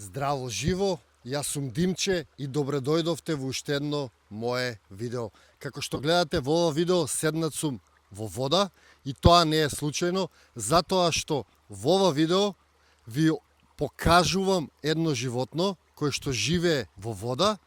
Здраво живо, јас сум Димче и добре дојдовте во уште едно мое видео. Како што гледате во ова видео, седнат сум во вода и тоа не е случајно, затоа што во ова видео ви покажувам едно животно кое што живее во вода,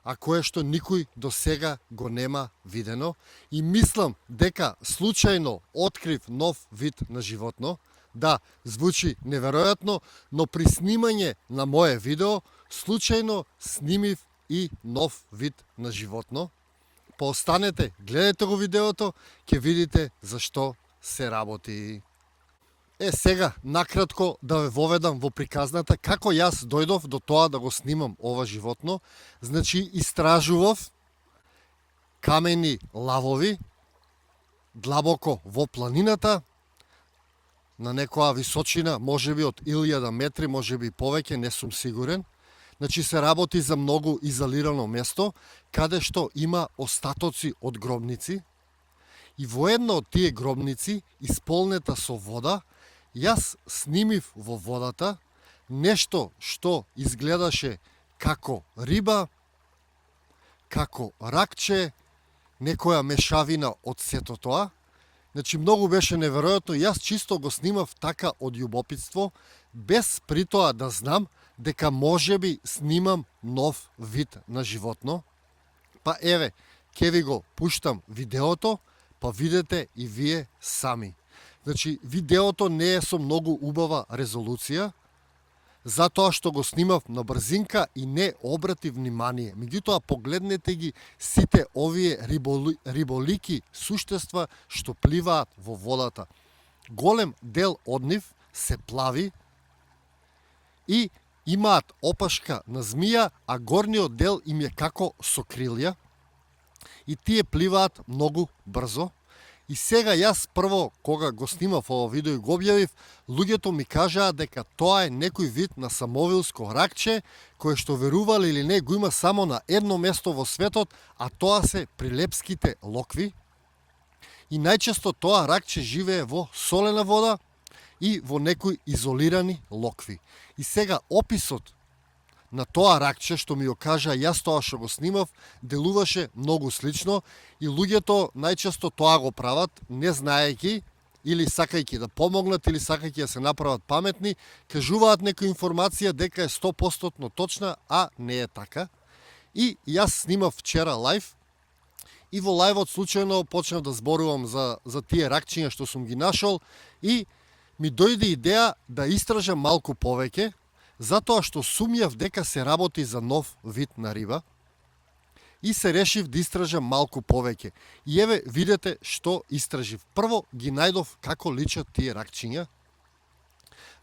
а кое што никој до сега го нема видено, и мислам дека случајно открив нов вид на животно. Да, звучи неверојатно, но при снимање на мое видео случајно снимив и нов вид на животно. Поостанете, гледате го видеото, ќе видите за што се работи. Сега, накратко да ве воведам во приказната, како јас дојдов до тоа да го снимам ова животно. Значи, истражував камени лавови, длабоко во планината, на некоја височина, можеби од 1000 метри, можеби повеќе, не сум сигурен. Значи се работи за многу изолирано место, каде што има остатоци од гробници. И во една од тие гробници, исполнета со вода, јас снимив во водата нешто што изгледаше како риба, како ракче, некоја мешавина од сето тоа. Значи, многу беше неверојатно, јас чисто го снимав така од љубопитство, без при тоа да знам дека можеби снимам нов вид на животно. Па еве, ќе ви го пуштам видеото, па видете и вие сами. Значи, видеото не е со многу убава резолуција, затоа што го снимав на брзинка и не обрати внимание. Меѓутоа, погледнете ги сите овие риболики суштества што пливаат во водата. Голем дел од нив се плави и имаат опашка на змија, а горниот дел им е како со крилја. И тие пливаат многу брзо. И сега јас прво, кога го снимав ово видео и го објавив, луѓето ми кажаа дека тоа е некој вид на самовилско ракче, кое што верували или не го има само на едно место во светот, а тоа се прилепските локви. И најчесто тоа ракче живее во солена вода и во некои изолирани локви. И сега описот на тоа ракче што ми го кажа јас тоа што го снимав, делуваше многу слично и луѓето најчесто тоа го прават, не знаејќи или сакајќи да помогнат или сакајќи да се направат паметни, кажуваат некоја информација дека е 100% точна, а не е така. И јас снимав вчера лајв и во лајвот случајно почнав да зборувам за тие ракчиња што сум ги нашол и ми дојде идеја да истражам малку повеќе, затоа што сумјав дека се работи за нов вид на риба и се решив да истражам малку повеќе. И еве видете што истражив. Прво ги најдов како личат тие ракчиња.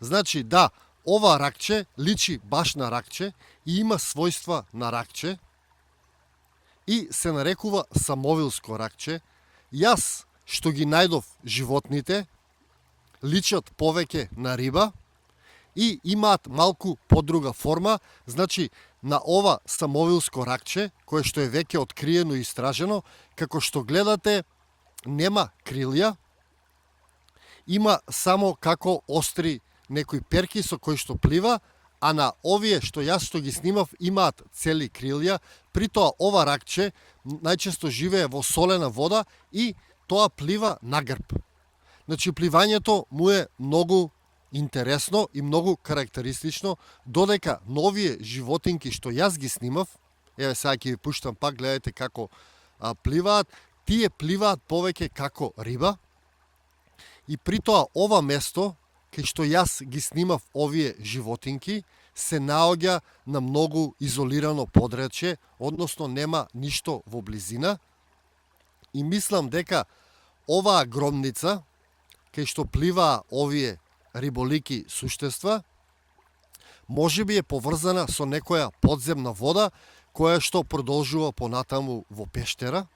Значи, да, ова ракче личи баш на ракче и има својства на ракче и се нарекува самовилско ракче. Јас што ги најдов животните личат повеќе на риба и имаат малку подруга форма. Значи, на ова самовилско ракче, кое што е веќе откриено и истражено, како што гледате, нема крилја, има само како остри некои перки со кои што плива, а на овие што јас што ги снимав имаат цели крилја. При тоа ова ракче најчесто живее во солена вода и тоа плива на грб. Значи, пливањето му е многу интересно и многу карактеристично, додека новие животинки што јас ги снимав, еве сега ќе ви пуштам пак, гледате како пливаат, тие пливаат повеќе како риба. И при тоа ова место, кај што јас ги снимав овие животинки, се наоѓа на многу изолирано подречје, односно нема ништо во близина. И мислам дека оваа гробница, кај што пливаа овие риболики суштества, можеби е поврзана со некоја подземна вода, која што продолжува понатаму во пештера.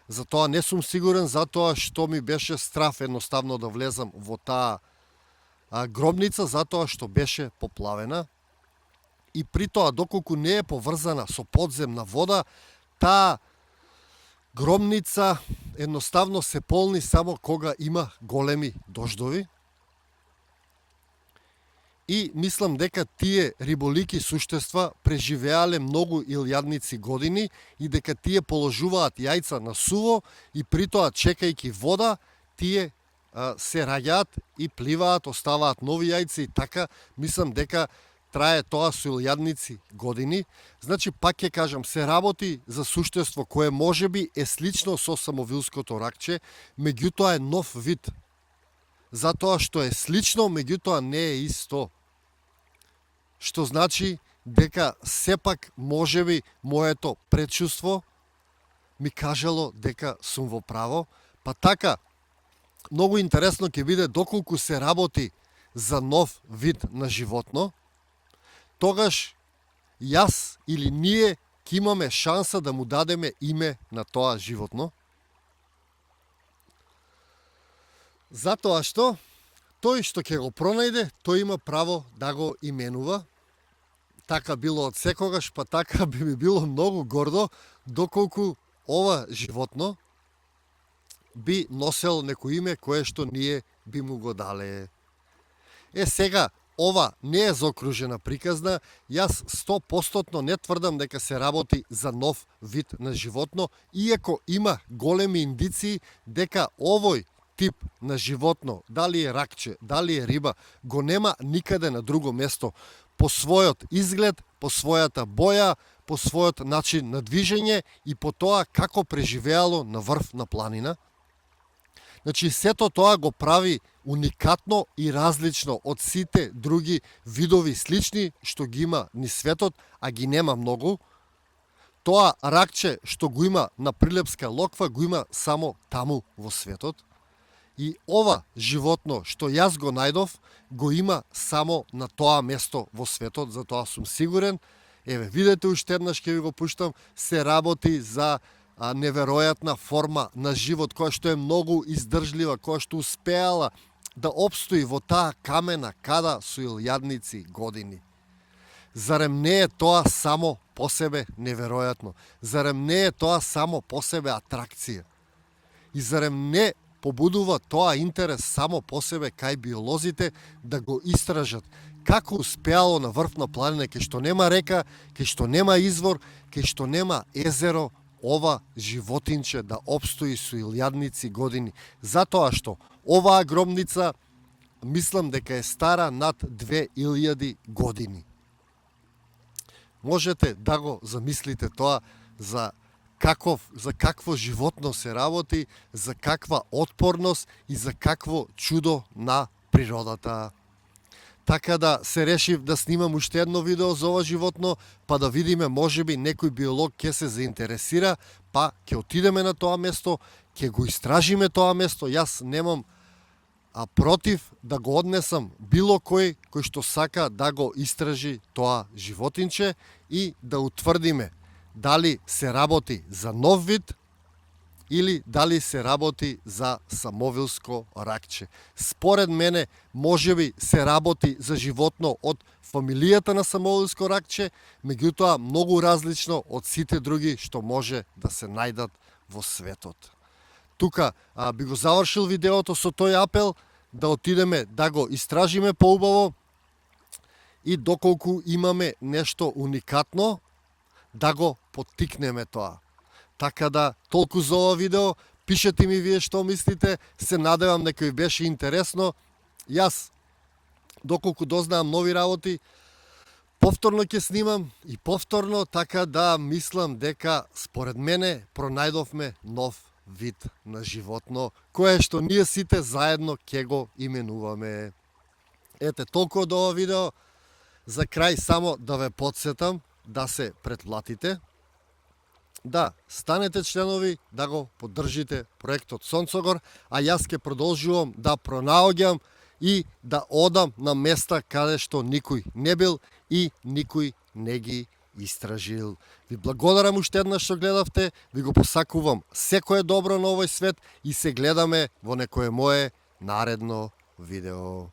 Затоа не сум сигурен, затоа што ми беше страф едноставно да влезам во таа гробница, затоа што беше поплавена. И при тоа, доколку не е поврзана со подземна вода, таа гробница едноставно се полни само кога има големи дождови. И мислам дека тие риболики суштества преживеале многу илјадници години и дека тие положуваат јајца на суво и притоа чекајќи вода, тие се раѓаат и пливаат, оставаат нови јајци и така, мислам дека трае тоа со илјадници години. Значи, пак ќе кажам, се работи за суштество кое можеби е слично со самовилското ракче, меѓутоа е нов вид. Затоа што е слично, меѓутоа не е исто. Што значи дека сепак можеби моето предчувство ми кажало дека сум во право, па така многу интересно ќе биде доколку се работи за нов вид на животно, тогаш јас или ние ќе имаме шанса да му дадеме име на тоа животно. Затоа што тој што ќе го пронајде, тој има право да го именува. Така било од секогаш, па така би ми било многу гордо доколку ова животно би носел некој име кое што ние би му го дале. Сега, ова не е заокружена приказна, јас 100% не тврдам дека се работи за нов вид на животно, иако има големи индиции дека овој тип на животно, дали е ракче, дали е риба, го нема никаде на друго место. По својот изглед, по својата боја, по својот начин на движење и по тоа како преживеало на врв на планина. Значи, сето тоа го прави уникатно и различно од сите други видови слични што ги има ни светот, а ги нема многу. Тоа ракче што го има на Прилепска локва го има само таму во светот. И ова животно што јас го најдов, го има само на тоа место во светот, затоа сум сигурен. Еве, видете уште еднаш ќе ви го пуштам, се работи за неверојатна форма на живот, која што е многу издржлива, која што успеала да обстои во таа камена када со илјадници години. Зарем не е тоа само по себе неверојатно? Зарем не е тоа само по себе атракција? И зарем не побудува тоа интерес само по себе кај биолозите да го истражат како успеало на врв на планина, кај што нема река, кај што нема извор, кај што нема езеро, ова животинче да обстои со илјадници години. Затоа што оваа гробница мислам дека е стара над 2000 години. Можете да го замислите тоа за какво животно се работи, за каква отпорност и за какво чудо на природата. Така да се решив да снимам уште едно видео за ова животно, па да видиме можеби некој биолог ќе се заинтересира, па ќе отидеме на тоа место, ќе го истражиме тоа место. Јас немам против да го однесам било кој што сака да го истражи тоа животинче и да утврдиме дали се работи за нов вид или дали се работи за самовилско ракче. Според мене, можеби се работи за животно од фамилијата на самовилско ракче, меѓутоа многу различно од сите други што може да се најдат во светот. Тука би го завршил видеото со тој апел да отидеме да го истражиме поубаво и доколку имаме нешто уникатно, да го поттикнеме тоа. Така да, толку за ова видео, пишете ми вие што мислите, се надевам дека ви беше интересно. Јас, доколку дознаам нови работи, повторно ќе снимам и повторно, така да мислам дека според мене пронајдовме нов вид на животно, кое што ние сите заедно ќе го именуваме. Ете, толку од ова видео. За крај само да ве подсетам да се претплатите, да станете членови, да го поддржите проектот Сонцогор, а јас ќе продолжувам да пронаоѓам и да одам на места каде што никој не бил и никој не ги истражил. Ви благодарам уште еднаш што гледавте, ви го посакувам секое добро на овој свет и се гледаме во некое мое наредно видео.